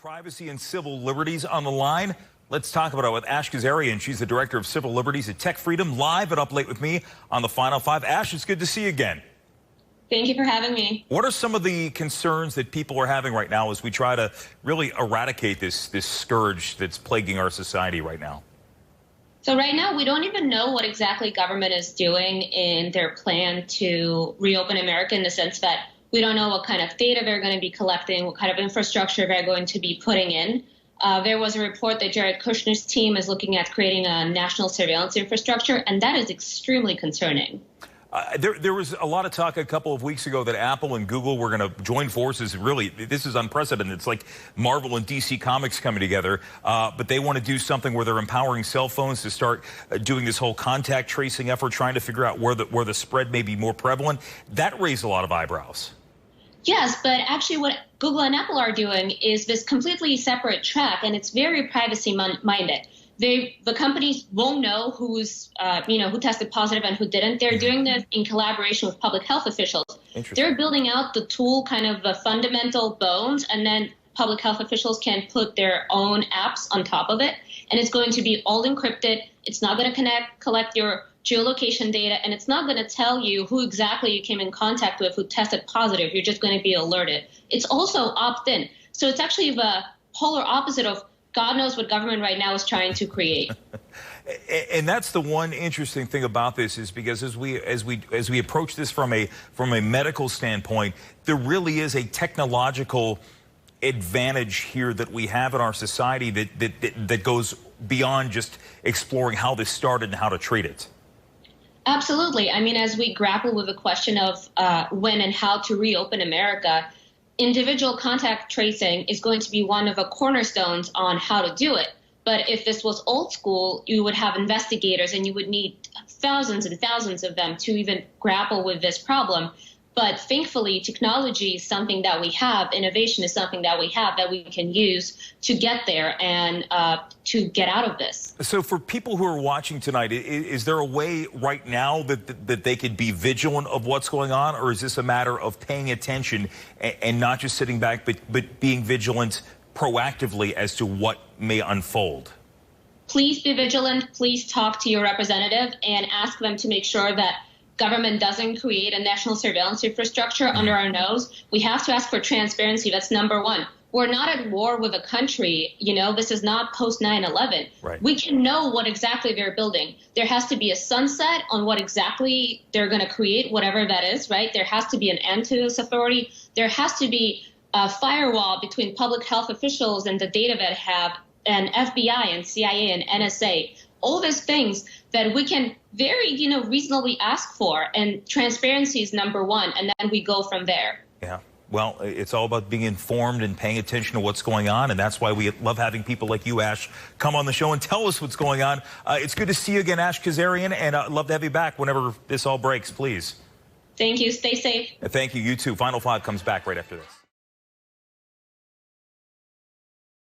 Privacy and civil liberties on the line. Let's talk about it with Ashkhen Kazaryan. She's the director of civil liberties at TechFreedom, live and up late with me on the Final Five. Ash, it's good to see you again. Thank you for having me. What are some of the concerns that people are having right now as we try to really eradicate this scourge that's plaguing our society right now? So right now, we don't even know what exactly government is doing in their plan to reopen America, in the sense that we don't know what kind of data they're going to be collecting, what kind of infrastructure they're going to be putting in. There was a report that Jared Kushner's team is looking at creating a national surveillance infrastructure, and that is extremely concerning. There was a lot of talk a couple of weeks ago that Apple and Google were going to join forces. Really, this is unprecedented. It's like Marvel and DC Comics coming together, but they want to do something where they're empowering cell phones to start doing this whole contact tracing effort, trying to figure out where the spread may be more prevalent. That raised a lot of eyebrows. Yes, but actually what Google and Apple are doing is this completely separate track, and it's very privacy-minded. The companies won't know who tested positive and who didn't. They're doing this in collaboration with public health officials. They're building out the tool, kind of the fundamental bones, and then public health officials can put their own apps on top of it. And it's going to be all encrypted. It's not going to collect your geolocation data, and it's not going to tell you who exactly you came in contact with who tested positive. You're just going to be alerted. It's also opt-in. So it's actually the polar opposite of God knows what government right now is trying to create. And that's the one interesting thing about this, is because as we approach this from a medical standpoint, there really is a technological advantage here that we have in our society that goes beyond just exploring how this started and how to treat it. Absolutely. I mean, as we grapple with the question of when and how to reopen America, individual contact tracing is going to be one of the cornerstones on how to do it. But if this was old school, you would have investigators and you would need thousands and thousands of them to even grapple with this problem. But thankfully, technology is something that we have. Innovation is something that we have that we can use to get there and to get out of this. So for people who are watching tonight, is there a way right now that they could be vigilant of what's going on? Or is this a matter of paying attention and not just sitting back, but being vigilant proactively as to what may unfold? Please be vigilant. Please talk to your representative and ask them to make sure that government doesn't create a national surveillance infrastructure under our nose. We have to ask for transparency. That's number one. We're not at war with a country. You know, this is not post 9/11. Right. We can know what exactly they're building. There has to be a sunset on what exactly they're going to create, whatever that is, right? There has to be an end to this authority. There has to be a firewall between public health officials and the data that have, and FBI and CIA and NSA. All these things that we can very, reasonably ask for, and transparency is number one, and then we go from there. Yeah. Well, it's all about being informed and paying attention to what's going on, and that's why we love having people like you, Ash, come on the show and tell us what's going on. It's good to see you again, Ashkhen Kazaryan, and I'd love to have you back whenever this all breaks, please. Thank you. Stay safe. Thank you. You too. Final Five comes back right after this.